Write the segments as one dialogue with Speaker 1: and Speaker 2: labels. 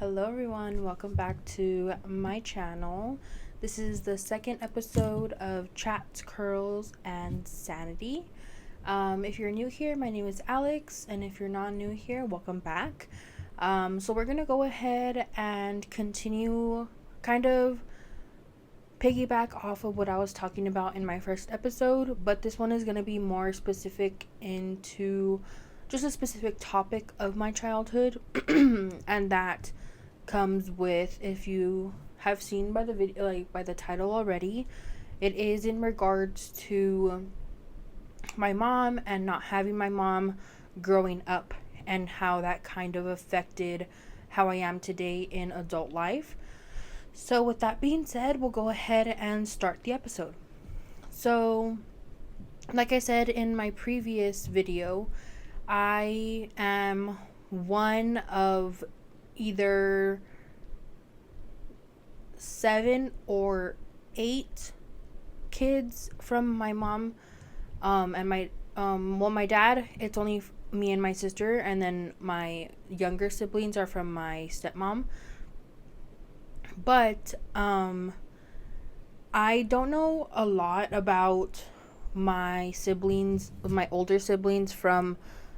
Speaker 1: Hello everyone, welcome back to my channel. This is the second episode of Chats, Curls, and Sanity. If you're new here, my name is Alex, and if you're not new here, welcome back. So we're gonna go ahead and continue kind of piggyback off of what I was talking about in my first episode, but this one is gonna be more specific into just a specific topic of my childhood, and that comes with, if you have seen by the video, like by the title already, it is in regards to my mom and not having my mom growing up and how that kind of affected how I am today in adult life. So with that being said, we'll go ahead and start the episode. So like I said in my previous video, I am one of either 7 or 8 kids from my mom, and my dad, it's only me and my sister, and then my younger siblings are from my stepmom. But I don't know a lot about my siblings, my older siblings from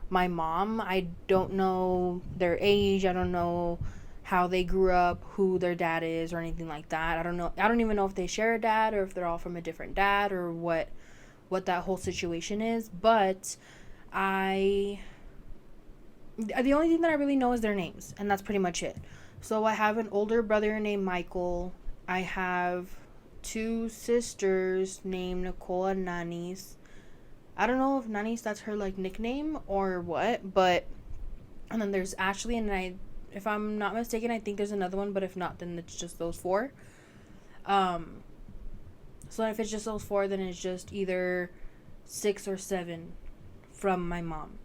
Speaker 1: my mom. I don't know their age. I don't know how they grew up, who their dad is, or anything like that. I don't know. I don't even know if they share a dad or if they're all from a different dad or what that whole situation is. But the only thing that I really know is their names, and that's pretty much it. So I have an older brother named Michael. I have 2 sisters named Nicole and Nanis. I don't know if Nanis, that's her like nickname or what, but and then there's Ashley, and if I'm not mistaken, I think there's another one, but if not, then it's just those 4. So if it's just those 4, then it's just either 6 or 7 from my mom.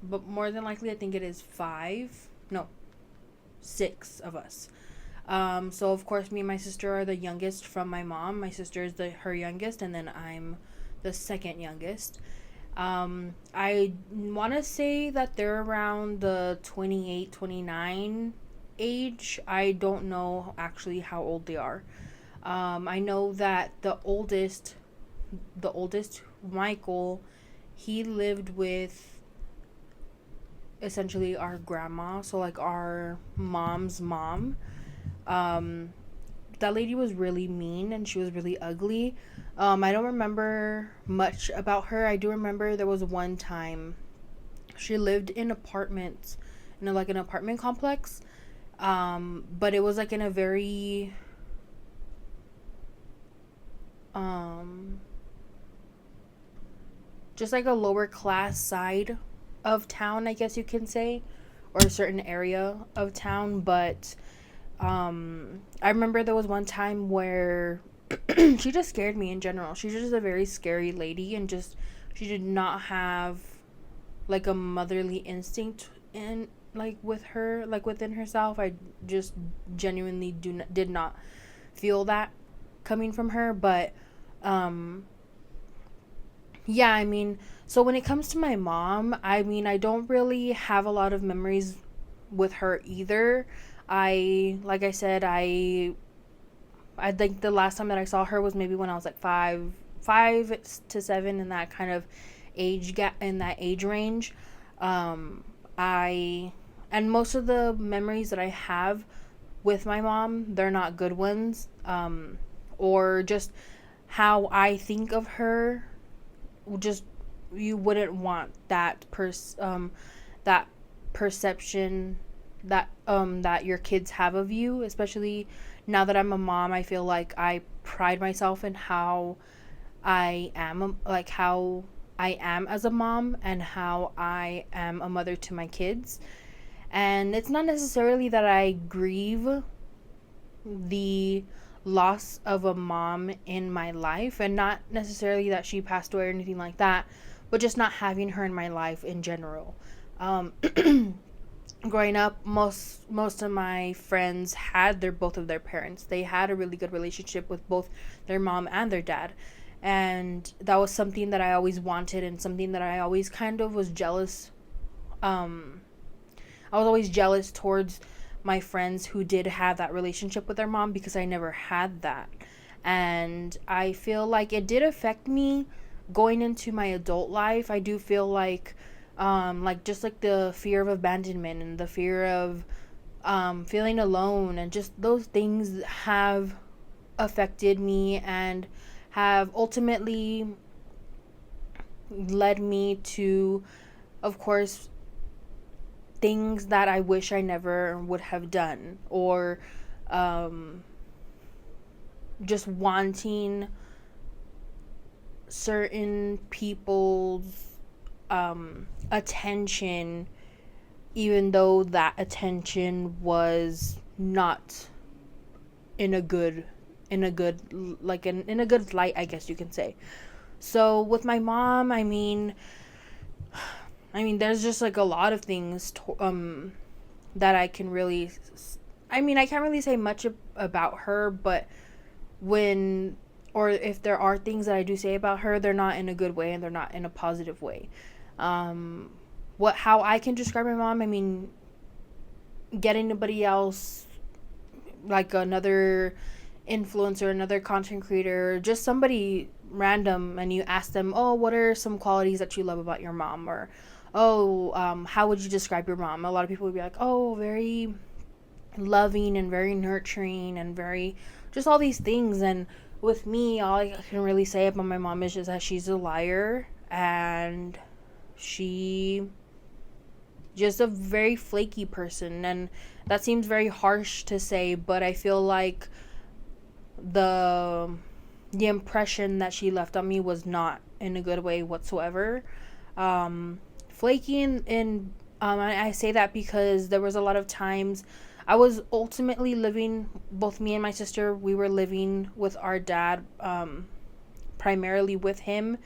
Speaker 1: But more than likely, I think it is 6 of us. So of course, me and my sister are the youngest from my mom. My sister is her youngest, and then I'm the second youngest. I want to say that they're around the 28, 29 age. I don't know actually how old they are. I know that the oldest, Michael, he lived with essentially our grandma, so like our mom's mom. That lady was really mean and she was really ugly. I don't remember much about her. I do remember there was one time she lived in apartments, like an apartment complex. But it was like in a very just like a lower class side of town, I guess you can say, or a certain area of town. But I remember there was one time where she just scared me in general. She's just a very scary lady, and just she did not have like a motherly instinct in like with her, like within herself. I just genuinely did not feel that coming from her. But yeah, I mean, so when it comes to my mom, I mean, I don't really have a lot of memories with her either. Like I said, I think the last time that I saw her was maybe when I was like 5 to 7, in that kind of age gap, in that age range. I and most of the memories that I have with my mom, they're not good ones. Or just how I think of her, just you wouldn't want that that perception that your kids have of you. Especially now that I'm a mom, I feel like I pride myself in how I am, like how I am as a mom and how I am a mother to my kids. And it's not necessarily that I grieve the loss of a mom in my life, and not necessarily that she passed away or anything like that, but just not having her in my life in general. Growing up, most of my friends had both of their parents. They had a really good relationship with both their mom and their dad, and that was something that I always wanted, and something that I always kind of was jealous. I was always jealous towards my friends who did have that relationship with their mom, because I never had that. And I feel like it did affect me going into my adult life. I do feel like just like the fear of abandonment and the fear of feeling alone, and just those things have affected me and have ultimately led me to, of course, things that I wish I never would have done, or just wanting certain people's attention, even though that attention was not in a good in a good light, I guess you can say. So with my mom, I mean there's just like a lot of things that I can really I can't really say much about her, but when, or if there are things that I do say about her, they're not in a good way and they're not in a positive way. How I can describe my mom, get anybody else, like another influencer, another content creator, just somebody random, and you ask them, oh, what are some qualities that you love about your mom? Or, oh, how would you describe your mom? A lot of people would be like, oh, very loving and very nurturing and very, just all these things. And with me, all I can really say about my mom is just that she's a liar, and she just a very flaky person. And that seems very harsh to say, but I feel like the impression that she left on me was not in a good way whatsoever. Flaky, and I say that because there was a lot of times I was ultimately living, both me and my sister, we were living with our dad, primarily with him.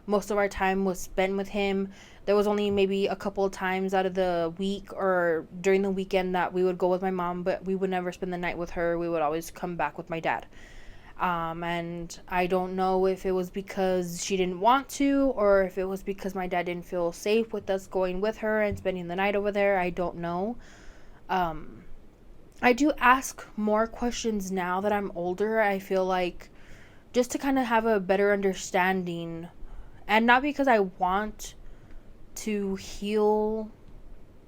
Speaker 1: Most of our time was spent with him. There was only maybe a couple of times out of the week or during the weekend that we would go with my mom, but we would never spend the night with her. We would always come back with my dad. And I don't know if it was because she didn't want to, or if it was because my dad didn't feel safe with us going with her and spending the night over there. I don't know. I do ask more questions now that I'm older. I feel like just to kind of have a better understanding, and not because I want to heal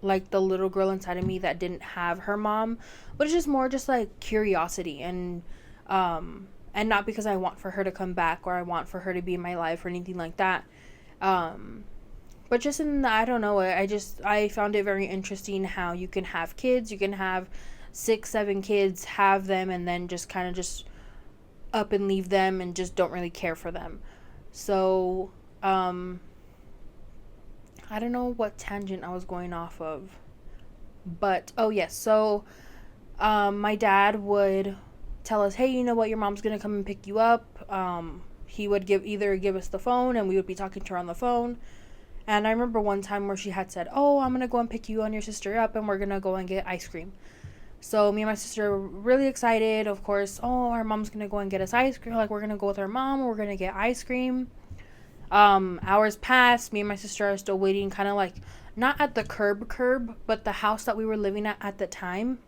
Speaker 1: like the little girl inside of me that didn't have her mom, but it's just more just like curiosity, and not because I want for her to come back or I want for her to be in my life or anything like that. But just I don't know, I found it very interesting how you can have kids, you can have 6-7 kids, have them, and then just kind of just up and leave them and just don't really care for them. So I don't know what tangent I was going off of, but oh yes, so my dad would tell us, hey, you know what, your mom's gonna come and pick you up. He would give us the phone, and we would be talking to her on the phone. And I remember one time where she had said, oh, I'm gonna go and pick you and your sister up, and we're gonna go and get ice cream. So me and my sister were really excited, of course. Oh, our mom's gonna go and get us ice cream. Like, we're gonna go with our mom, we're gonna get ice cream. Hours passed. Me and my sister are still waiting, kind of like not at the curb, but the house that we were living at the time.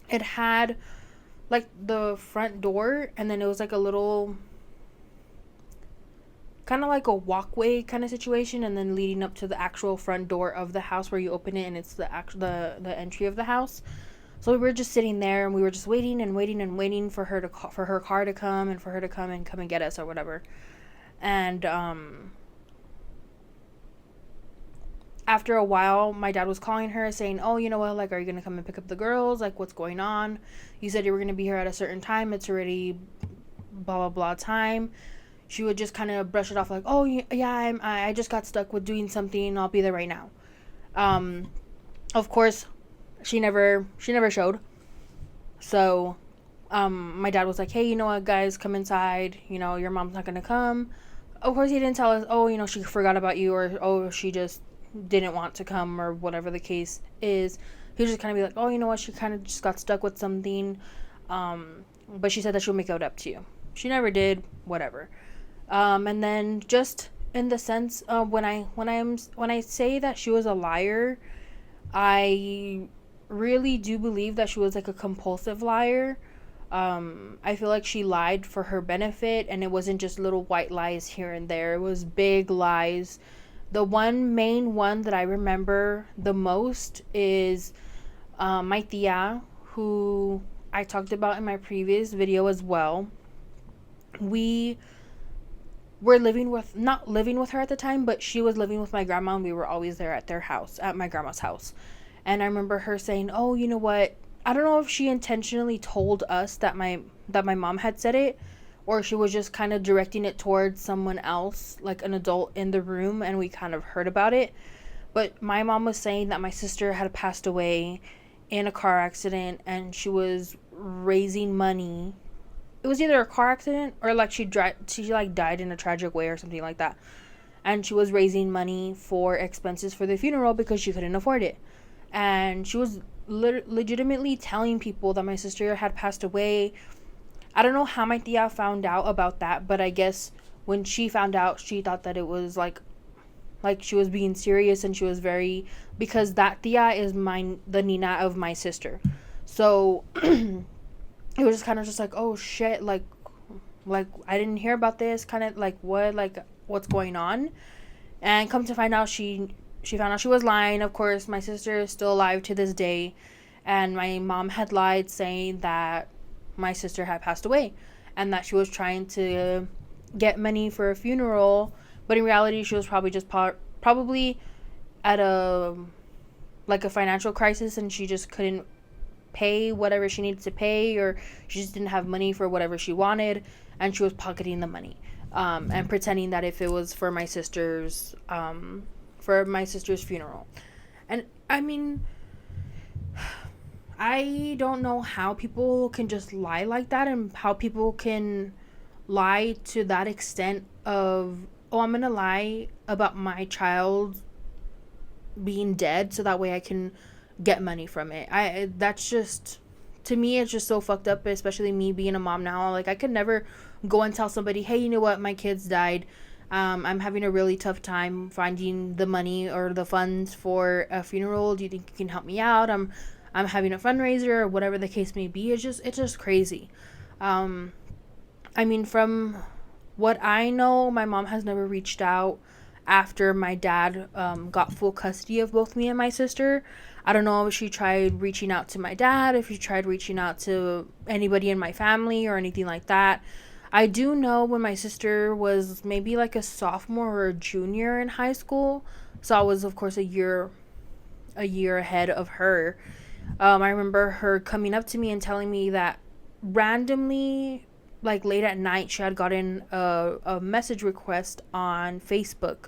Speaker 1: It had like the front door, and then it was like a little, kind of like a walkway kind of situation, and then leading up to the actual front door of the house where you open it and it's the entry of the house. So we were just sitting there, and we were just waiting and waiting and waiting for her for her car to come, and for her to come and get us or whatever. And after a while, my dad was calling her saying, oh, you know what, like, are you gonna come and pick up the girls? Like, what's going on? You said you were gonna be here at a certain time. It's already blah blah blah time. She would just kind of brush it off like, oh yeah, I just got stuck with doing something, I'll be there right now. Of course, she never showed. So my dad was like, hey, you know what, guys, come inside, you know, your mom's not gonna come. Of course, he didn't tell us, oh, you know, she forgot about you, or oh, she just didn't want to come, or whatever the case is. He was just kind of be like, oh, you know what, she kind of just got stuck with something, but she said that she'll make it up to you. She never did. Whatever. And then just in the sense of when I say that she was a liar, I really do believe that she was like a compulsive liar. I feel like she lied for her benefit, and it wasn't just little white lies here and there. It was big lies. The one main one that I remember the most is my tia, who I talked about in my previous video as well. We were not living with her at the time, but she was living with my grandma, and we were always there at their house, at my grandma's house. And I remember her saying, "Oh, you know what? I don't know if she intentionally told us that my mom had said it, or she was just kind of directing it towards someone else, like an adult in the room, and we kind of heard about it. But my mom was saying that my sister had passed away in a car accident, and she was raising money. It was either a car accident or like she like died in a tragic way or something like that. And she was raising money for expenses for the funeral because she couldn't afford it. And she was legitimately telling people that my sister had passed away. I don't know how my tia found out about that, but I guess when she found out, she thought that it was like she was being serious, and she was very, because that tia is the Nina of my sister. So it was just kind of just like, oh shit, like I didn't hear about this, kind of like what's going on. And come to find out, she found out she was lying. Of course, my sister is still alive to this day, and my mom had lied saying that my sister had passed away and that she was trying to get money for a funeral, but in reality she was probably just probably at a financial crisis, and she just couldn't pay whatever she needed to pay, or she just didn't have money for whatever she wanted, and she was pocketing the money, and pretending that if it was for my sister's funeral. And I mean, I don't know how people can just lie like that, and how people can lie to that extent of, oh, I'm gonna lie about my child being dead so that way I can get money from it. That's just, to me, it's just so fucked up, especially me being a mom now. Like, I could never go and tell somebody, hey, you know what, my kids died. I'm having a really tough time finding the money or the funds for a funeral. Do you think you can help me out? I'm having a fundraiser, or whatever the case may be. It's just crazy. I mean, from what I know, my mom has never reached out after my dad got full custody of both me and my sister. I don't know if she tried reaching out to my dad, if she tried reaching out to anybody in my family or anything like that. I do know when my sister was maybe like a sophomore or a junior in high school, so I was, of course, a year ahead of her. I remember her coming up to me and telling me that randomly, like late at night, she had gotten a message request on Facebook,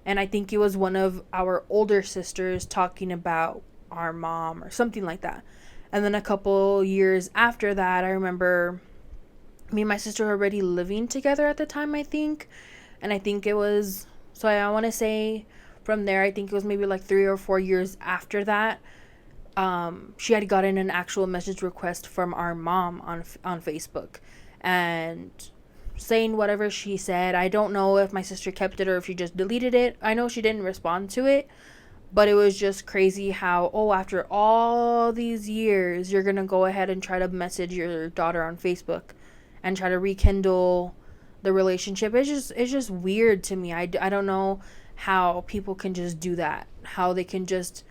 Speaker 1: and I think it was one of our older sisters talking about our mom or something like that. And then a couple years after that, I remember me and my sister were already living together at the time, I think. And I think it was, so I want to say from there, I think it was maybe like 3 or 4 years after that, she had gotten an actual message request from our mom on Facebook, and saying whatever she said. I don't know if my sister kept it or if she just deleted it. I know she didn't respond to it, but it was just crazy how, oh, after all these years, you're gonna go ahead and try to message your daughter on Facebook and try to rekindle the relationship. It's just weird to me. I don't know how people can just do that, how they can just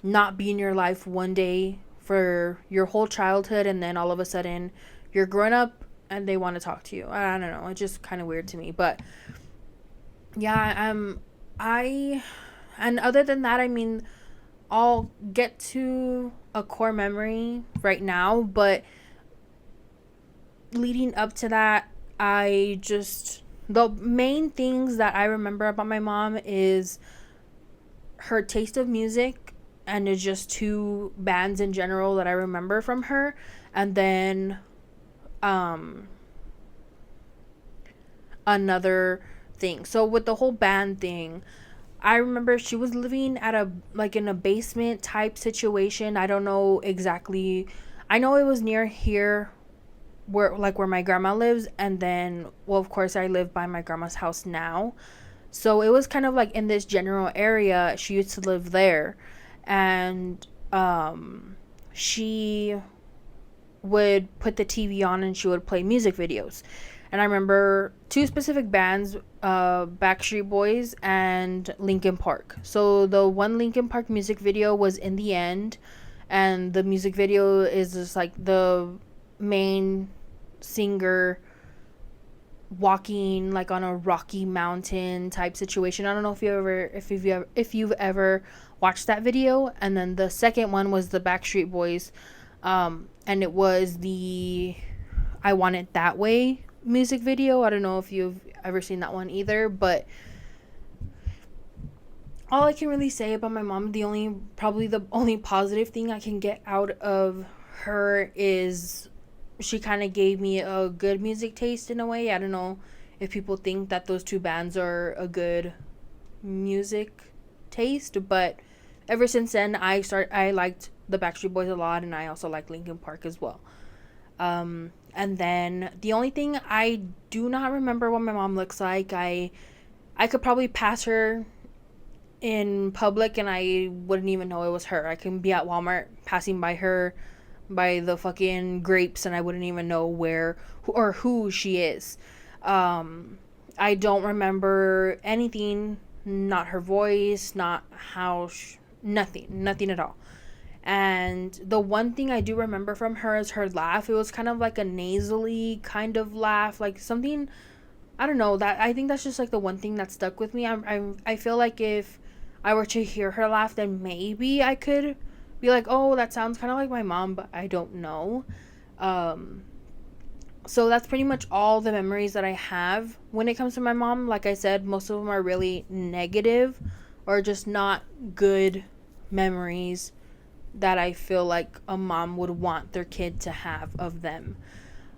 Speaker 1: not be in your life one day for your whole childhood, and then all of a sudden you're grown up and they want to talk to you. I don't know. It's just kind of weird to me. But yeah, and other than that, I mean, I'll get to a core memory right now, but leading up to that, the main things that I remember about my mom is her taste of music, and it's just 2 bands in general that I remember from her. And then another thing. So with the whole band thing, I remember she was living at in a basement type situation. I don't know exactly. I know it was near here where my grandma lives, and then, well, of course, I live by my grandma's house now. So it was kind of like in this general area. She used to live there, and she would put the TV on and she would play music videos. And I remember two specific bands, Backstreet Boys and Linkin Park. So the one Linkin Park music video was In the End, and the music video is just like the main singer walking like on a rocky mountain type situation. I don't know if you've ever watched that video. And then the second one was the Backstreet Boys, and it was the I Want It That Way music video. I don't know if you've ever seen that one either, but all I can really say about my mom, the only positive thing I can get out of her is she kind of gave me a good music taste in a way. I don't know if people think that those two bands are a good music taste, but ever since then I liked the Backstreet Boys a lot, and I also like Linkin Park as well. And then the only thing, I do not remember what my mom looks like. I could probably pass her in public and I wouldn't even know it was her. I can be at Walmart passing by her by the fucking grapes and I wouldn't even know where or who she is. I don't remember anything, not her voice, not how nothing at all. And the one thing I do remember from her is her laugh. It was kind of like a nasally kind of laugh, like something, I don't know, that I think that's just like the one thing that stuck with me. I feel like if I were to hear her laugh, then maybe I could be like, oh, that sounds kind of like my mom, but I don't know. So that's pretty much all the memories that I have when it comes to my mom. Like I said, most of them are really negative or just not good memories that I feel like a mom would want their kid to have of them.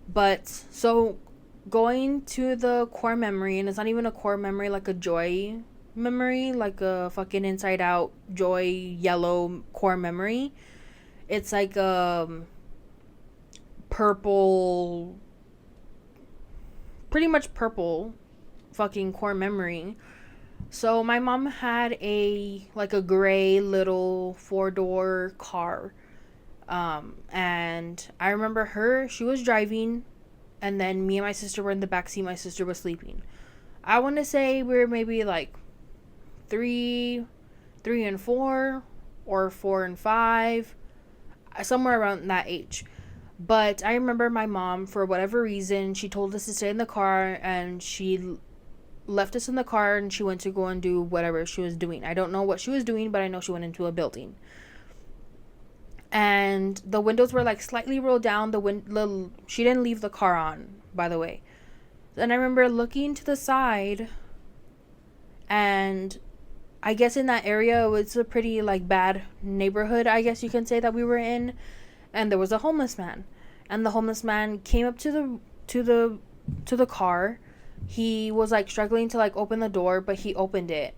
Speaker 1: But so going to the core memory, and it's not even a core memory, like a joy memory, like a fucking Inside Out joy yellow core memory. It's like purple, pretty much purple fucking core memory. So my mom had a gray little 4-door car. And I remember she was driving, and then me and my sister were in the backseat. My sister was sleeping. I want to say we were maybe like 3 and 4 or 4 and 5, somewhere around that age. But I remember my mom, for whatever reason, she told us to stay in the car, and she left us in the car, and she went to go and do whatever she was doing. I don't know what she was doing, but I know she went into a building. And the windows were like slightly rolled down. She didn't leave the car on, by the way. And I remember looking to the side, and I guess in that area, it was a pretty like bad neighborhood, I guess you can say, that we were in. And there was a homeless man, and the homeless man came up to the car. He was like struggling to like open the door, but he opened it,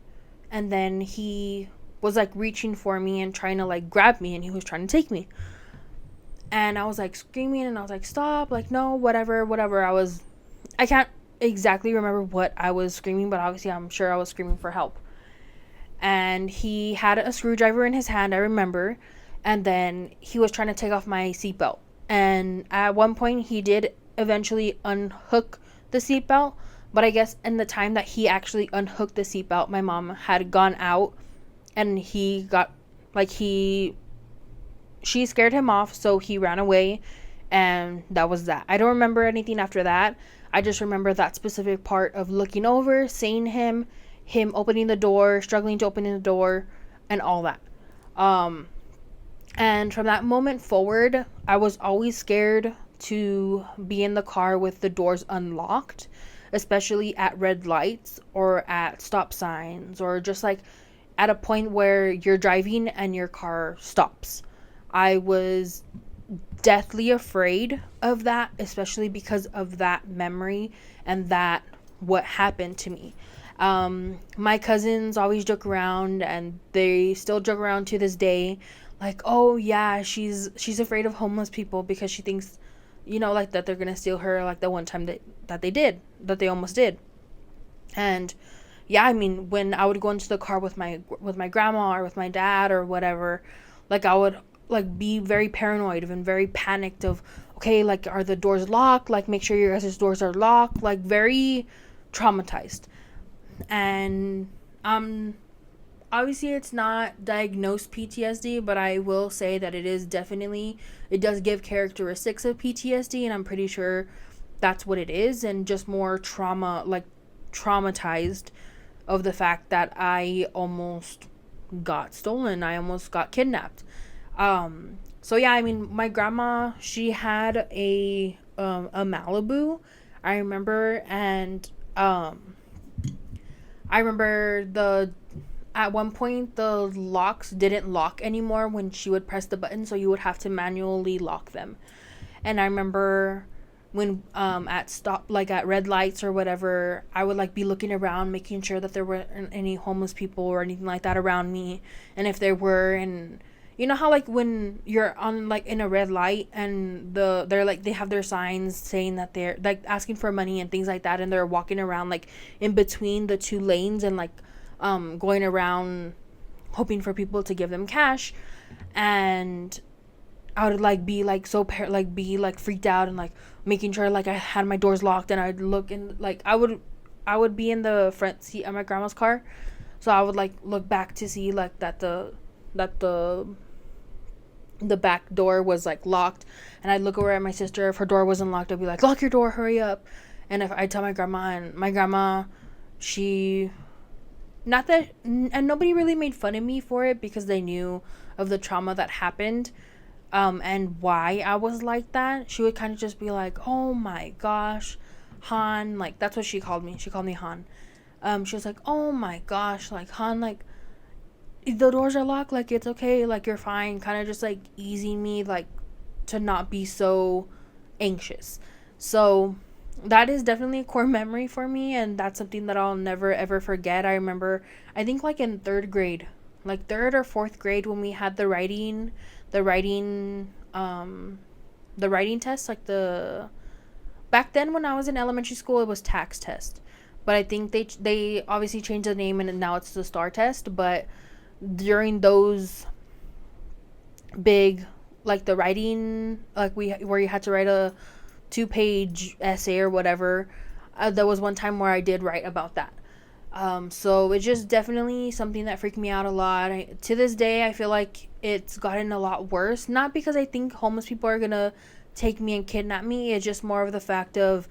Speaker 1: and then he was like reaching for me and trying to like grab me, and he was trying to take me. And I was like screaming, and I was like, stop, like no, whatever. I can't exactly remember what I was screaming, but obviously I'm sure I was screaming for help. And he had a screwdriver in his hand, I remember. And then he was trying to take off my seatbelt. And at one point, he did eventually unhook the seatbelt. But I guess in the time that he actually unhooked the seatbelt, my mom had gone out. And she scared him off, so he ran away. And that was that. I don't remember anything after that. I just remember that specific part of looking over, seeing him opening the door, struggling to open the door, and all that. And from that moment forward, I was always scared to be in the car with the doors unlocked, especially at red lights or at stop signs, or just like at a point where you're driving and your car stops. I was deathly afraid of that, especially because of that memory and that what happened to me. My cousins always joke around, and they still joke around to this day, like, oh yeah, she's afraid of homeless people because she thinks, like that they're gonna steal her, like the one time that they almost did. And yeah, I mean, when I would go into the car with my grandma or with my dad or whatever, Like I would like be very paranoid and very panicked of, okay, like are the doors locked? Like make sure your guys' doors are locked. Like very traumatized. And obviously it's not diagnosed PTSD, but I will say that it does give characteristics of PTSD, and I'm pretty sure that's what it is, and just more traumatized of the fact that I almost got stolen. I almost got kidnapped. So yeah, I mean, my grandma, she had a Malibu, I remember, and I remember the at one point the locks didn't lock anymore when she would press the button, so you would have to manually lock them. And I remember when at stop like at red lights or whatever, I would like be looking around making sure that there weren't any homeless people or anything like that around me, and if there were. And you know how like when you're on like in a red light and they're like they have their signs saying that they're like asking for money and things like that, and they're walking around like in between the two lanes and like going around hoping for people to give them cash. And I would like be like be like freaked out and like making sure like I had my doors locked, and I'd look in like I would be in the front seat of my grandma's car, so I would like look back to see like that the back door was like locked, and I'd look over at my sister. If her door wasn't locked, I'd be like, lock your door, hurry up. And if I tell my grandma, and my grandma, she not that and nobody really made fun of me for it because they knew of the trauma that happened, and why I was like that. She would kind of just be like, oh my gosh, Han, like that's what she called me. She called me Han. She was like, oh my gosh, like Han, like the doors are locked, like it's okay, like you're fine, kind of just like easing me like to not be so anxious. So that is definitely a core memory for me, and that's something that I'll never ever forget. I remember, I think like in third grade, like third or fourth grade, when we had the writing the writing test, like the back then when I was in elementary school it was tax test, but I think they obviously changed the name and now it's the star test. But during those big like the writing, like we where you had to write a 2-page essay or whatever, there was one time where I did write about that. So it's just definitely something that freaked me out a lot. To this day, I feel like it's gotten a lot worse. Not because I think homeless people are gonna take me and kidnap me. It's just more of the fact of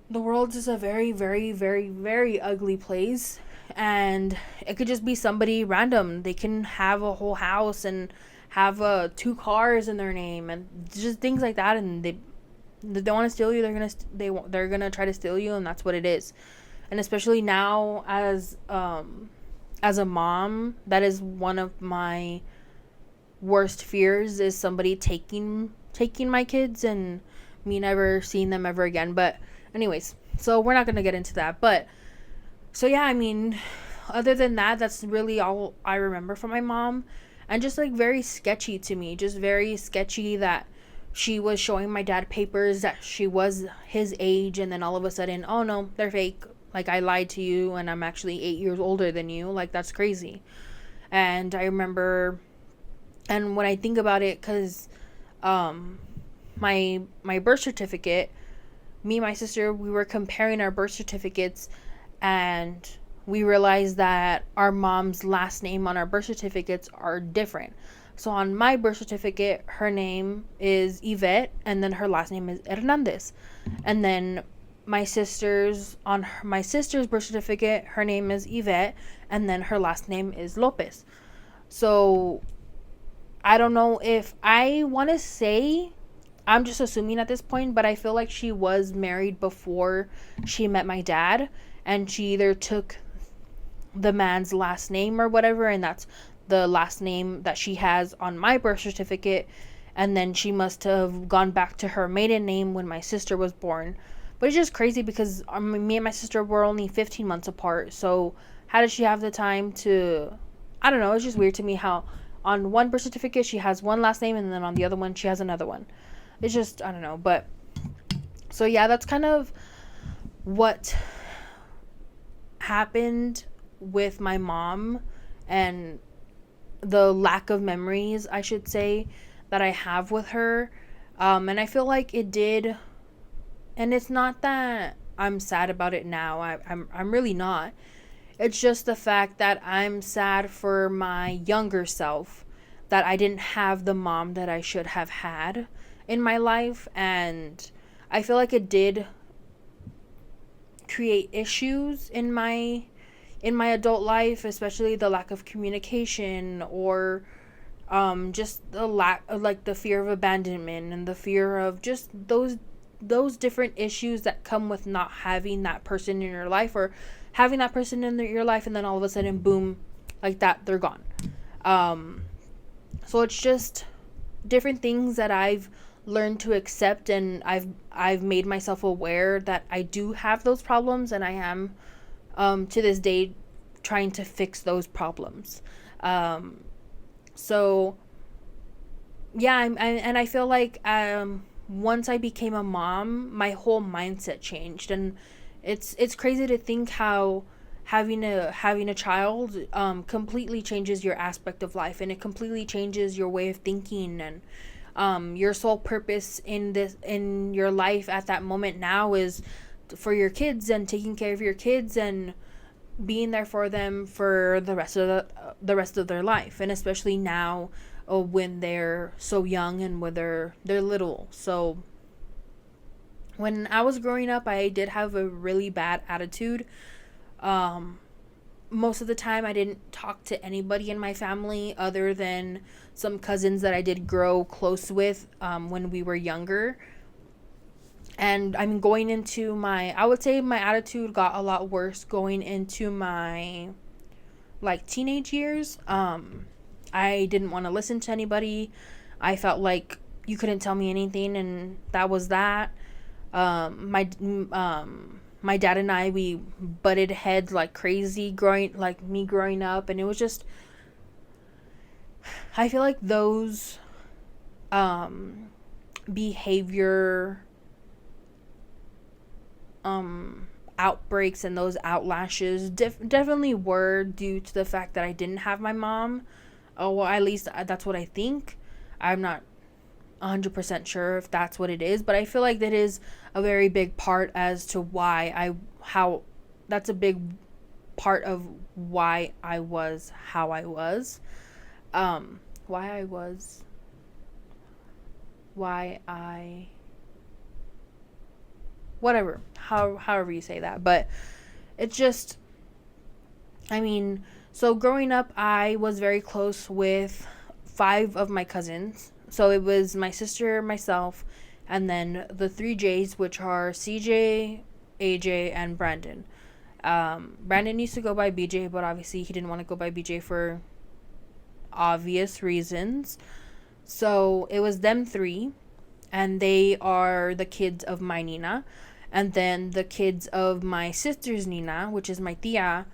Speaker 1: the world is a very, very, very, very ugly place, and it could just be somebody random. They can have a whole house and have 2 cars in their name and just things like that, and they want to steal you. They're gonna try to steal you, and that's what it is. And especially now as a mom, that is one of my worst fears, is somebody taking my kids and me never seeing them ever again. But anyways, so we're not gonna get into that. But so yeah, I mean, other than that, that's really all I remember from my mom. And just like very sketchy to me, just very sketchy that she was showing my dad papers that she was his age, and then all of a sudden, oh no, they're fake, like I lied to you and I'm actually 8 years older than you. Like that's crazy. And I remember, and when I think about it, because my birth certificate, me and my sister, we were comparing our birth certificates, and we realized that our mom's last name on our birth certificates are different. So on my birth certificate, her name is Yvette, and then her last name is Hernandez. And then my sister's birth certificate, her name is Yvette, and then her last name is Lopez. So I don't know, if I want to say, I'm just assuming at this point, but I feel like she was married before she met my dad, and she either took the man's last name or whatever, and that's the last name that she has on my birth certificate, and then she must have gone back to her maiden name when my sister was born. But it's just crazy because me and my sister were only 15 months apart, so how did she have the time to, I don't know, it's just weird to me how on one birth certificate she has one last name and then on the other one she has another one. It's just, I don't know. But so yeah, that's kind of what happened with my mom. And the lack of memories, I should say, that I have with her. And I feel like it did, and it's not that I'm sad about it now. I'm really not. It's just the fact that I'm sad for my younger self, that I didn't have the mom that I should have had in my life. And I feel like it did create issues in my adult life, especially the lack of communication, or just the lack of, like, the fear of abandonment and the fear of just those different issues that come with not having that person in your life, or having that person in your life and then all of a sudden, boom, like that, they're gone. So it's just different things that I've learned to accept, and I've made myself aware that I do have those problems, and I am, to this day, trying to fix those problems. So yeah, and I feel like, once I became a mom, my whole mindset changed. And it's crazy to think how having a child completely changes your aspect of life, and it completely changes your way of thinking. And your sole purpose in your life at that moment now is for your kids, and taking care of your kids, and being there for them for the rest of their life, and especially now, when they're so young, and when they're little. So when I was growing up, I did have a really bad attitude. Most of the time, I didn't talk to anybody in my family other than some cousins that I did grow close with, when we were younger. And I'm going into I would say my attitude got a lot worse going into my, like, teenage years. I didn't want to listen to anybody. I felt like you couldn't tell me anything, and that was that. My dad and I, we butted heads like crazy growing up, and it was just, I feel like those behavior outbreaks and those outlashes definitely were due to the fact that I didn't have my mom. Oh, well, at least that's what I think. I'm not 100% sure if that's what it is, but I feel like that is a very big part as to how that's a big part of why I was how I was. Why I was why I whatever, however you say that. But it's just, I mean, so growing up, I was very close with 5 of my cousins. So it was my sister, myself, and then the 3 J's, which are CJ, AJ, and Brandon. Brandon used to go by BJ, but obviously he didn't want to go by BJ for obvious reasons. So it was them 3, and they are the kids of my Nina. And then the kids of my sister's Nina, which is my tia,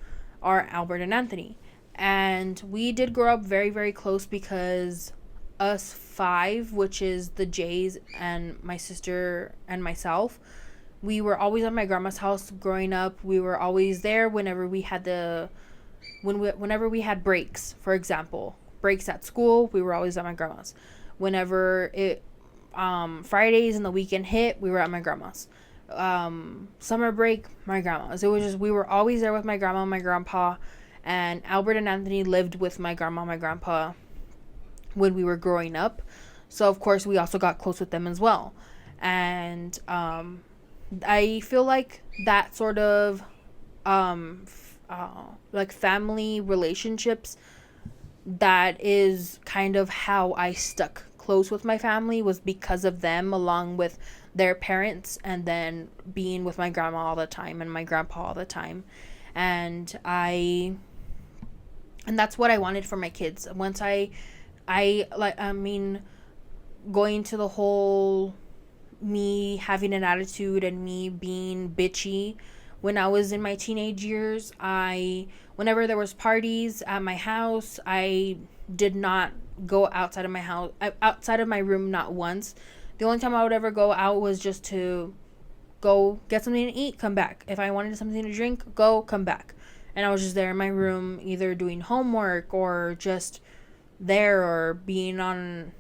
Speaker 1: are Albert and Anthony. And we did grow up very, very close, because us 5, which is the J's and my sister and myself, we were always at my grandma's house growing up. We were always there whenever we had whenever we had breaks, for example. Breaks at school, we were always at my grandma's. Whenever Fridays and the weekend hit, we were at my grandma's. Summer break, my grandma's. It was just, we were always there with my grandma and my grandpa. And Albert and Anthony lived with my grandma and my grandpa when we were growing up. So of course we also got close with them as well. And I feel like that sort of like family relationships, that is kind of how I stuck close with my family, was because of them, along with their parents, and then being with my grandma all the time and my grandpa all the time. And that's what I wanted for my kids. Once going to the whole me having an attitude and me being bitchy when I was in my teenage years, whenever there was parties at my house, I did not go outside of outside of my room, not once. The only time I would ever go out was just to go get something to eat, come back. If I wanted something to drink, come back. And I was just there in my room, either doing homework or just there, or being on,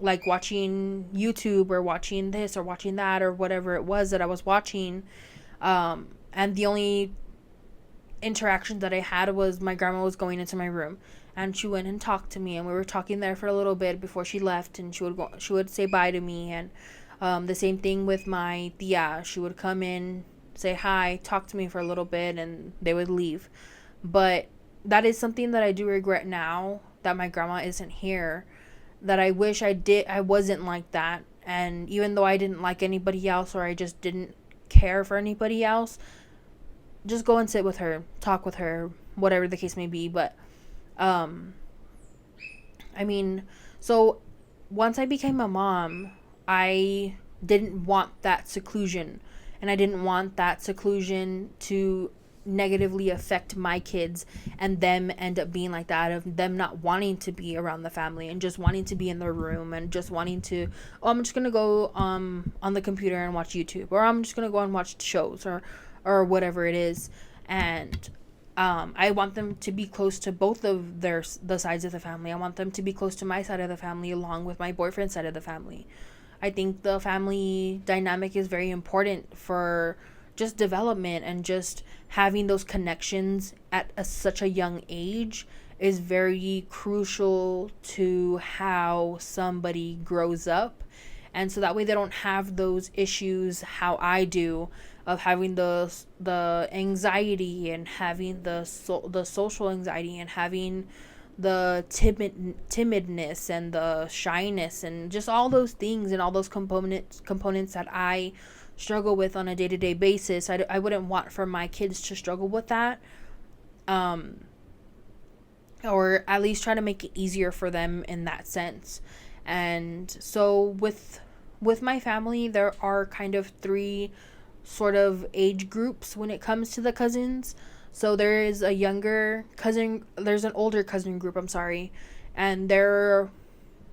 Speaker 1: like, watching YouTube or watching this or watching that or whatever it was that I was watching. And the only interaction that I had was my grandma was going into my room, and she went and talked to me, and we were talking there for a little bit before she left, and she would say bye to me. And the same thing with my tia. She would come in, say hi, talk to me for a little bit, and they would leave. But that is something that I do regret now that my grandma isn't here, that I wish I wasn't like that. And even though I didn't like anybody else, or I just didn't care for anybody else, just go and sit with her, talk with her, whatever the case may be. But I mean, so once I became a mom, I didn't want that seclusion, and I didn't want that seclusion to negatively affect my kids and them end up being like that, of them not wanting to be around the family and just wanting to be in their room and just wanting to, oh, I'm just gonna go on the computer and watch YouTube, or I'm just gonna go and watch shows, or whatever it is. And I want them to be close to both of the sides of the family. I want them to be close to my side of the family along with my boyfriend's side of the family. I think the family dynamic is very important for just development, and just having those connections at such a young age is very crucial to how somebody grows up. And so that way they don't have those issues how I do, of having the anxiety, and having the social anxiety, and having the timidness and the shyness, and just all those things and all those components that I struggle with on a day-to-day basis. I wouldn't want for my kids to struggle with that, or at least try to make it easier for them in that sense. And so with my family, there are kind of three sort of age groups when it comes to the cousins. So there is a younger cousin, there's an older cousin group, I'm sorry, and they're,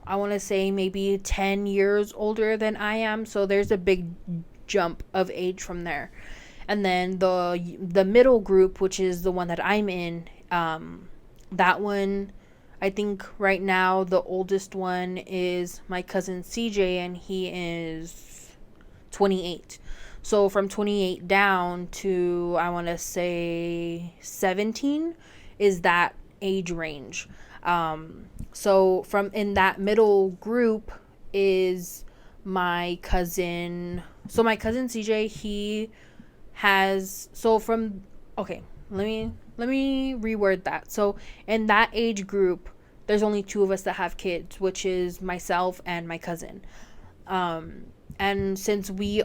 Speaker 1: I want to say, maybe 10 years older than I am. So there's a big jump of age from there. And then the middle group, which is the one that I'm in, that one, I think right now the oldest one is my cousin CJ, and he is 28. So from 28 down to, I want to say, 17 is that age range. So from in that middle group is my cousin. So my cousin CJ, he has, so from, okay, let me reword that. So in that age group, there's only two of us that have kids, which is myself and my cousin. And since we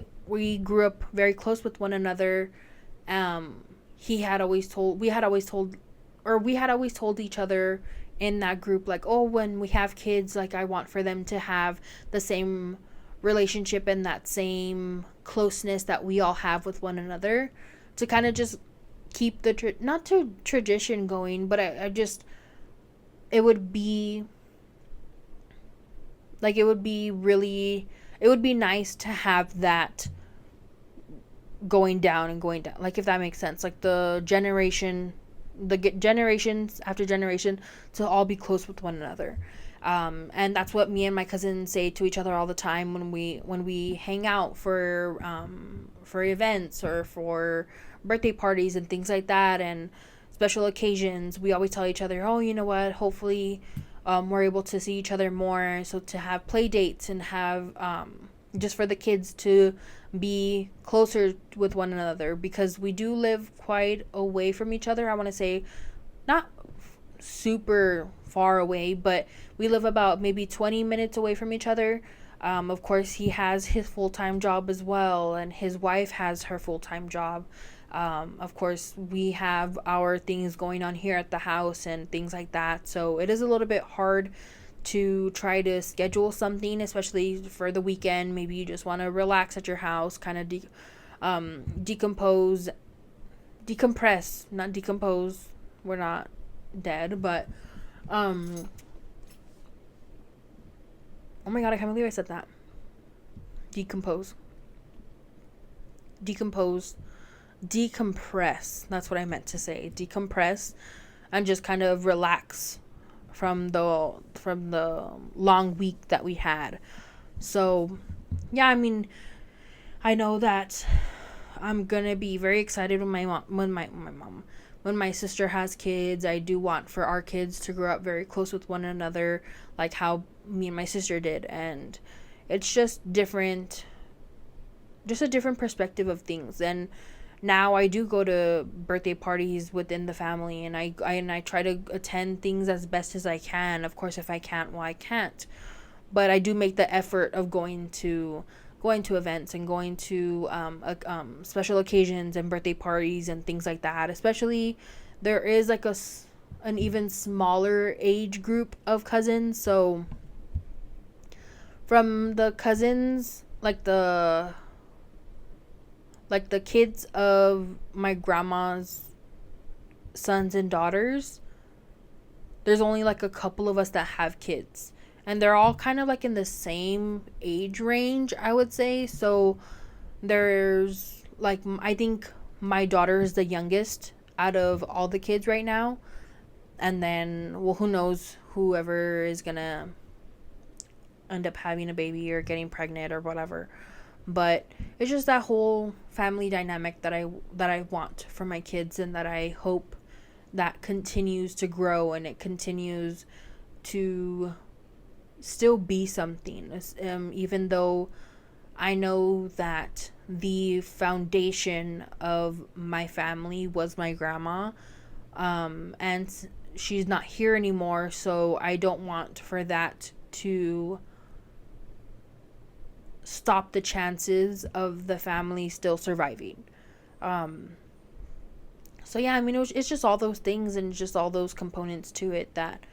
Speaker 1: grew up very close with one another, we had always told each other in that group, like, oh, when we have kids, like, I want for them to have the same relationship and that same closeness that we all have with one another, to kind of just keep the tradition going. But I just, it would be nice to have that going down, like, if that makes sense, like the generations after generation to all be close with one another. And that's what me and my cousin say to each other all the time when we hang out for events or for birthday parties and things like that, and special occasions. We always tell each other, oh, you know what, hopefully we're able to see each other more, so to have play dates and have just for the kids to be closer with one another, because we do live quite away from each other. I want to say not super far away, but we live about maybe 20 minutes away from each other. Of course, he has his full-time job as well, and his wife has her full-time job. Of course, we have our things going on here at the house and things like that. So it is a little bit hard to try to schedule something, especially for the weekend. Maybe you just want to relax at your house, kind of decompress, not decompose. We're not dead, but oh my god, I can't believe I said that. Decompress. That's what I meant to say. Decompress and just kind of relax from the long week that we had. So yeah, I mean, I know that I'm gonna be very excited when when my sister has kids. I do want for our kids to grow up very close with one another, like how me and my sister did. And it's just different, just a different perspective of things. And now I do go to birthday parties within the family, and I try to attend things as best as I can. Of course, if I can't, well, I can't. But I do make the effort of going to events and going to special occasions and birthday parties and things like that. Especially, there is like an even smaller age group of cousins. So from the cousins, like the kids of my grandma's sons and daughters, there's only like a couple of us that have kids, and they're all kind of like in the same age range, I would say. So there's like, I think my daughter is the youngest out of all the kids right now, and then, well, who knows, whoever is gonna end up having a baby or getting pregnant or whatever. But it's just that whole family dynamic that I want for my kids, and that I hope that continues to grow, and it continues to still be something. Even though I know that the foundation of my family was my grandma, and she's not here anymore, so I don't want for that to stop the chances of the family still surviving. Um, so yeah, I mean, it's just all those things, and just all those components to it that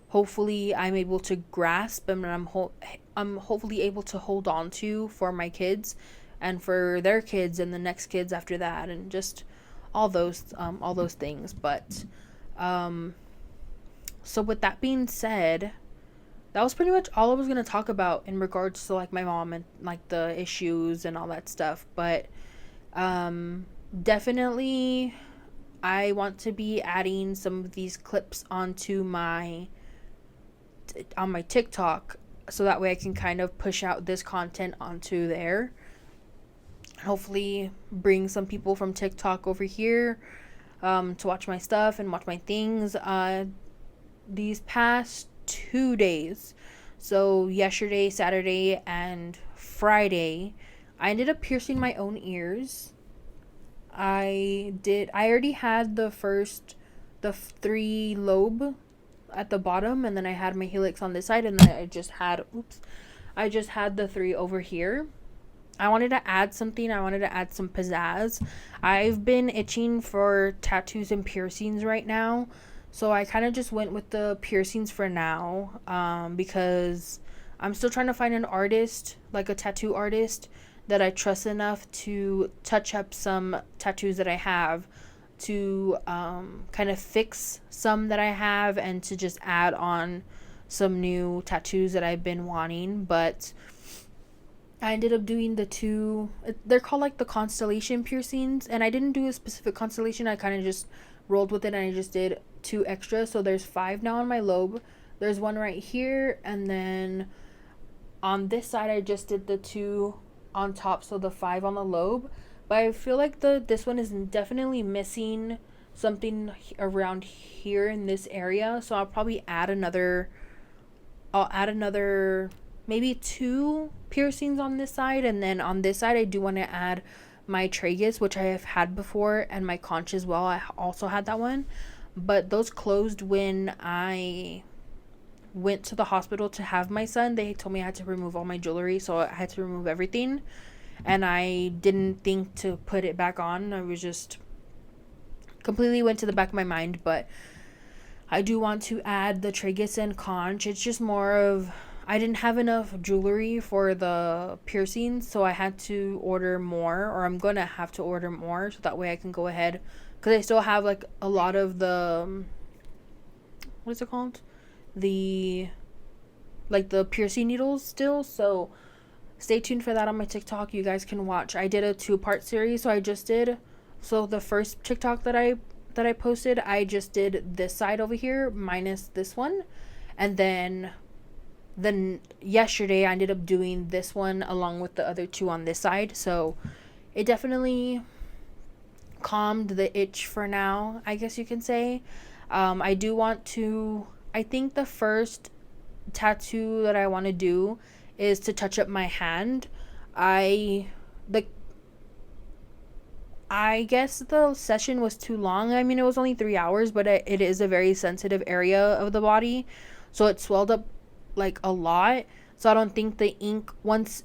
Speaker 1: hopefully I'm able to grasp, and I'm hopefully able to hold on to for my kids and for their kids and the next kids after that, and just all those things. But so with that being said, that was pretty much all I was going to talk about in regards to like my mom and like the issues and all that stuff. But definitely I want to be adding some of these clips onto on my TikTok, so that way I can kind of push out this content onto there. Hopefully bring some people from TikTok over here to watch my stuff and watch my things these past 2 days. So yesterday, Saturday, and Friday, I ended up piercing my own ears. I already had the 3 lobe at the bottom, and then I had my helix on this side, and then I just had the 3 over here. I wanted to add something. I wanted to add some pizzazz. I've been itching for tattoos and piercings right now, so I kind of just went with the piercings for now, because I'm still trying to find an artist, like a tattoo artist, that I trust enough to touch up some tattoos that I have, to kind of fix some that I have, and to just add on some new tattoos that I've been wanting. But I ended up doing the 2, they're called like the constellation piercings, and I didn't do a specific constellation. I kind of just rolled with it, and I just did 2 extra. So there's 5 now on my lobe. There's 1 right here, and then on this side I just did the 2 on top, so the 5 on the lobe. But I feel like this one is definitely missing something around here in this area, so I'll probably add another maybe 2 piercings on this side. And then on this side I do want to add my tragus, which I have had before, and my conch as well. I also had that one, but those closed when I went to the hospital to have my son. They told me I had to remove all my jewelry, so I had to remove everything, and I didn't think to put it back on. I was just completely went to the back of my mind. But I do want to add the tragus and conch. It's just more of, I didn't have enough jewelry for the piercings, so I had to order more, or I'm gonna have to order more, so that way I can go ahead, because I still have like a lot of the what is it called, the piercing needles still. So stay tuned for that on my TikTok. You guys can watch. I did a 2-part series, so the first TikTok that I posted, I just did this side over here minus this one, And then yesterday I ended up doing this one along with the other two on this side. So it definitely calmed the itch for now, I guess you can say. I do want to, I think the first tattoo that I want to do is to touch up my hand. I the I guess the session was too long. I mean, it was only 3 hours, but it is a very sensitive area of the body, so it swelled up like a lot. So I don't think the ink, once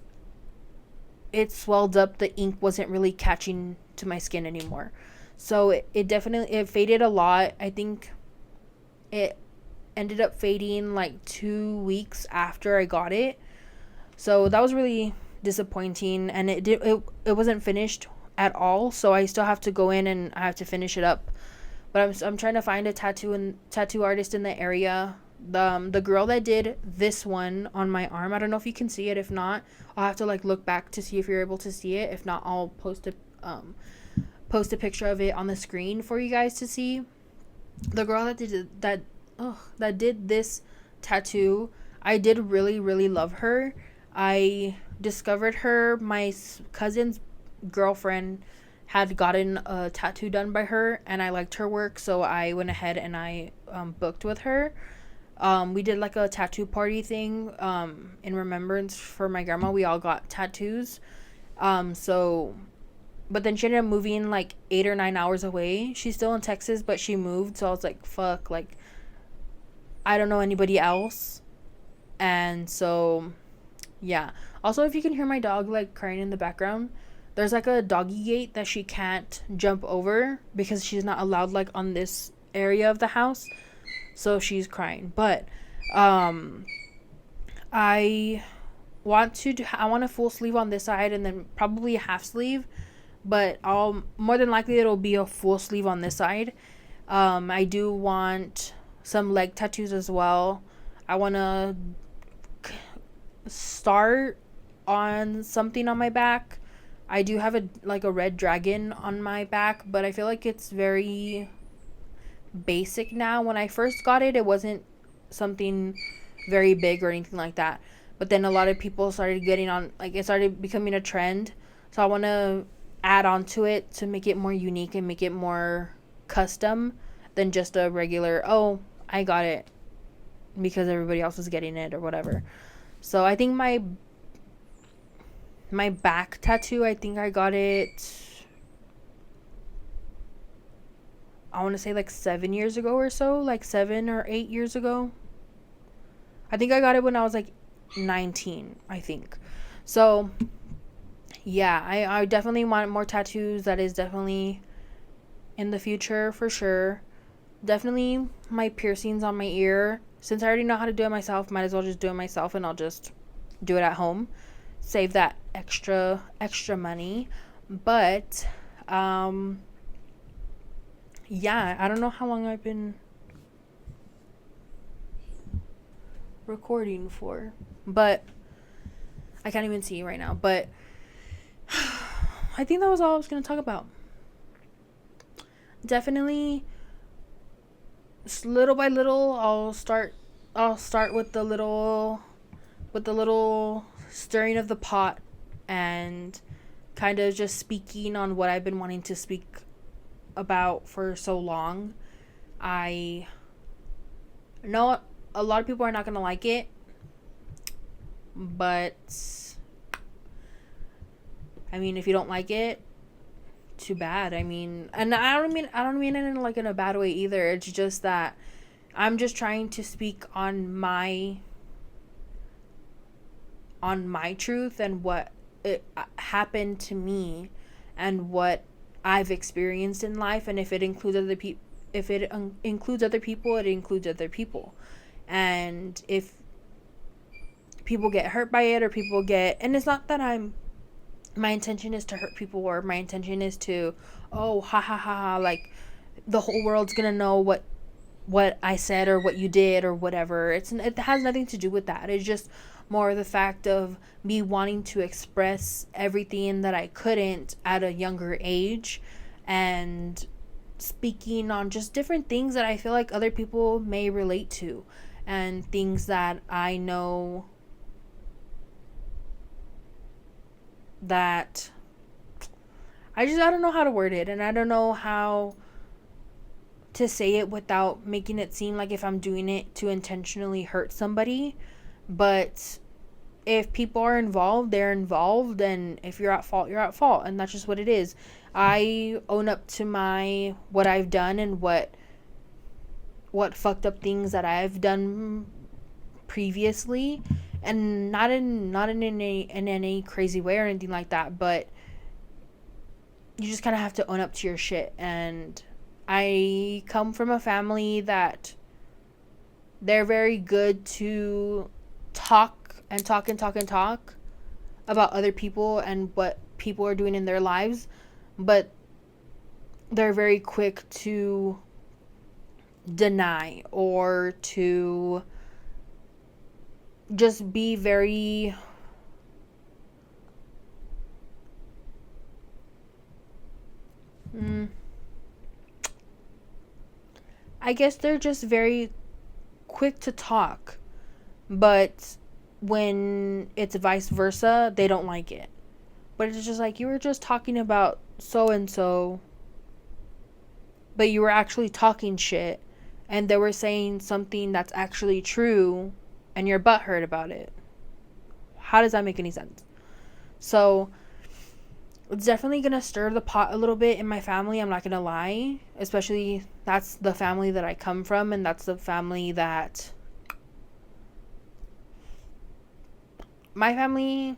Speaker 1: it swelled up, the ink wasn't really catching to my skin anymore. So it definitely, it faded a lot. I think it ended up fading like 2 weeks after I got it. So that was really disappointing, and it wasn't finished at all. So I still have to go in and I have to finish it up. But I'm trying to find a tattoo artist in the area. The girl that did this one on my arm, I don't know if you can see it. If not, I'll have to like look back to see if you're able to see it. If not, I'll post a picture of it on the screen for you guys to see. The girl that did this tattoo, I did really, really love her. I discovered her. My cousin's girlfriend had gotten a tattoo done by her, and I liked her work, so I went ahead and I booked with her. We did like a tattoo party thing in remembrance for my grandma. We all got tattoos. So, but then she ended up moving like 8 or 9 hours away. She's still in Texas, but she moved. So I was like, fuck, like, I don't know anybody else. And so, yeah. Also, if you can hear my dog like crying in the background, there's like a doggy gate that she can't jump over because she's not allowed like on this area of the house. So she's crying. But I want a full sleeve on this side and then probably a half sleeve, but I'll more than likely it'll be a full sleeve on this side. I do want some leg tattoos as well. I want to start on something on my back. I do have a red dragon on my back, but I feel like it's very basic now. When I first got it, it wasn't something very big or anything like that. But then a lot of people started getting on, like, it started becoming a trend. So I want to add on to it to make it more unique and make it more custom than just a regular, oh, I got it because everybody else was getting it or whatever. So I think my back tattoo, I think I got it, I want to say like 7 years ago or so, like 7 or 8 years ago. I think I got it when I was like 19, I think. So yeah, I definitely want more tattoos. That is definitely in the future for sure. Definitely my piercings on my ear. Since I already know how to do it myself, might as well just do it myself, and I'll just do it at home. Save that extra money. But yeah, I don't know how long I've been recording for, but I can't even see right now. But I think that was all I was going to talk about. Definitely little by little I'll start with the little stirring of the pot and kind of just speaking on what I've been wanting to speak about for so long. I know a lot of people are not going to like it, but I mean, if you don't like it, too bad. I mean, and I don't mean it in like in a bad way either. It's just that I'm just trying to speak on my truth and what it happened to me and what I've experienced in life. And if it includes other people, it includes other people. And if people get hurt by it, or people get, and it's not that my intention is to hurt people, or my intention is to, oh, ha ha ha ha, like the whole world's gonna know what I said or what you did or whatever. It has nothing to do with that. It's just more the fact of me wanting to express everything that I couldn't at a younger age, and speaking on just different things that I feel like other people may relate to. and things that I know that I don't know how to word it, and I don't know how to say it without making it seem like if I'm doing it to intentionally hurt somebody. But if people are involved, they're involved, and if you're at fault, you're at fault, and that's just what it is. I own up to what I've done and what fucked up things that I've done previously, and not in any crazy way or anything like that, but you just kind of have to own up to your shit. And I come from a family that they're very good to talk and talk and talk and talk about other people and what people are doing in their lives, but they're very quick to deny or to just be very I guess they're just very quick to talk, but when it's vice versa, they don't like it. But it's just like, you were just talking about so and so, but you were actually talking shit, and they were saying something that's actually true, and you're butthurt about it. How does that make any sense? So it's definitely gonna stir the pot a little bit in my family, I'm not gonna lie. Especially, that's the family that I come from, and that's the family that my family,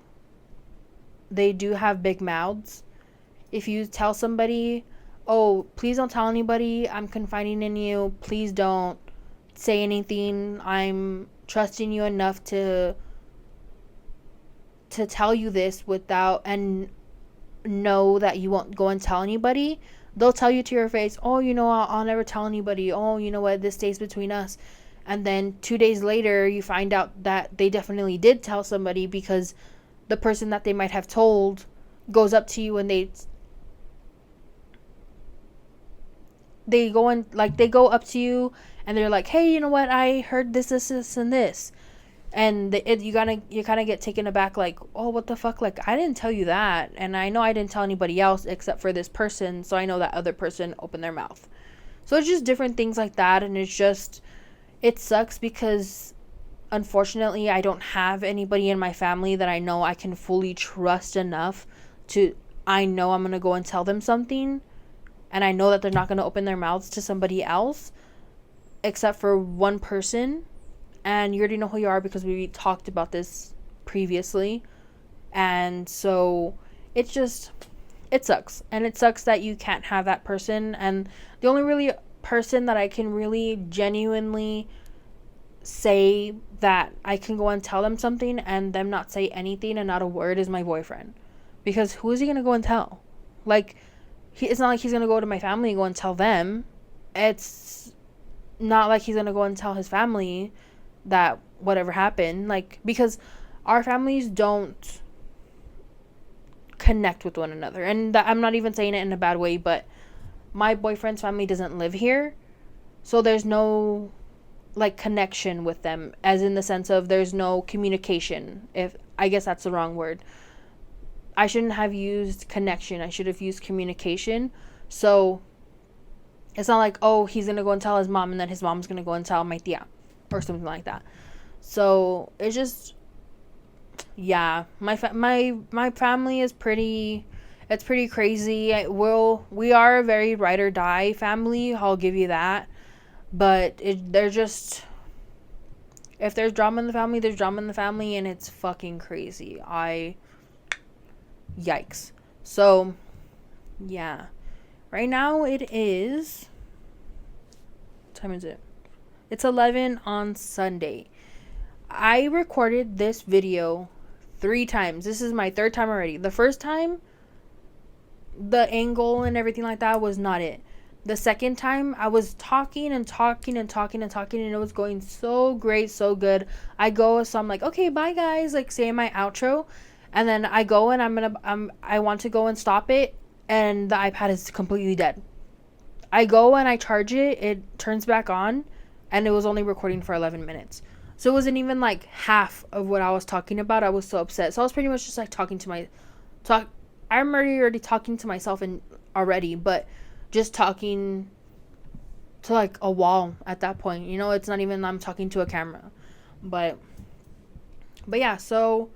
Speaker 1: they do have big mouths. If you tell somebody, oh, please don't tell anybody, I'm confiding in you, please don't say anything, I'm trusting you enough to tell you this without, and know that you won't go and tell anybody, they'll tell you to your face, oh, I'll never tell anybody, oh, you know what, this stays between us. And then 2 days later, you find out that they definitely did tell somebody, because the person that they might have told goes up to you and they go up to you and they're like, hey, you know what, I heard this, and this. And you kind of get taken aback, like, oh, what the fuck, like, I didn't tell you that, and I know I didn't tell anybody else except for this person, so I know that other person opened their mouth. So it's just different things like that, and it sucks because unfortunately I don't have anybody in my family that I know I can fully trust enough to, I know I'm going to go and tell them something, and I know that they're not going to open their mouths to somebody else except for one person. And you already know who you are because we talked about this previously. And so it sucks. And it sucks that you can't have that person. And the only really person that I can really genuinely say that I can go and tell them something and them not say anything and not a word is my boyfriend. Because who is he going to go and tell? Like, it's not like he's going to go to my family and go and tell them. It's not like he's going to go and tell his family that whatever happened, like, because our families don't connect with one another, and I'm not even saying it in a bad way, but my boyfriend's family doesn't live here, so there's no like connection with them, as in the sense of there's no communication. If I guess that's the wrong word, I shouldn't have used connection, I should have used communication. So it's not like, oh, he's gonna go and tell his mom and then his mom's gonna go and tell my tia or something like that. So it's just, yeah, my family is pretty crazy. We are a very ride or die family, I'll give you that. But they're just, if there's drama in the family, there's drama in the family, and it's fucking crazy. Yikes. So yeah, right now it is, what time is it? It's 11 on Sunday. I recorded this video 3 times. This is my 3rd time already. The first time, the angle and everything like that was not it. The second time, I was talking and talking and talking and talking, and it was going so great, so good. So I'm like, okay, bye guys, like saying my outro, and then I go and I want to go and stop it, and the iPad is completely dead. I go and I charge it, it turns back on, and it was only recording for 11 minutes. So it wasn't even like half of what I was talking about. I was so upset. So I was pretty much just like I'm already talking to myself and already, but just talking to like a wall at that point. You know, it's not even I'm talking to a camera. But yeah, so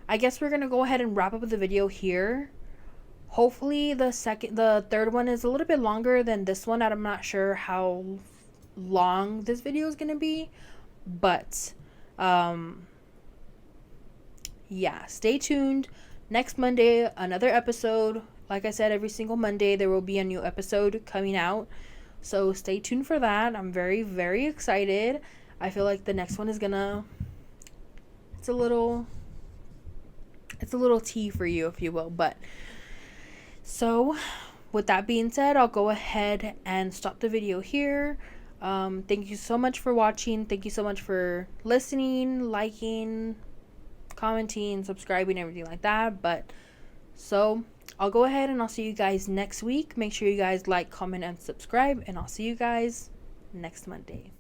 Speaker 1: I guess we're gonna go ahead and wrap up the video here. Hopefully the third one is a little bit longer than this one. I'm not sure how long this video is gonna be, but yeah, stay tuned. Next Monday, another episode. Like I said, every single Monday there will be a new episode coming out, so stay tuned for that. I'm very, very excited. I feel like the next one is gonna, it's a little tea for you, if you will. But so with that being said, I'll go ahead and stop the video here. Thank you so much for watching. Thank you so much for listening, liking, commenting, subscribing, everything like that. But so I'll go ahead and I'll see you guys next week. Make sure you guys like, comment, and subscribe, and I'll see you guys next Monday.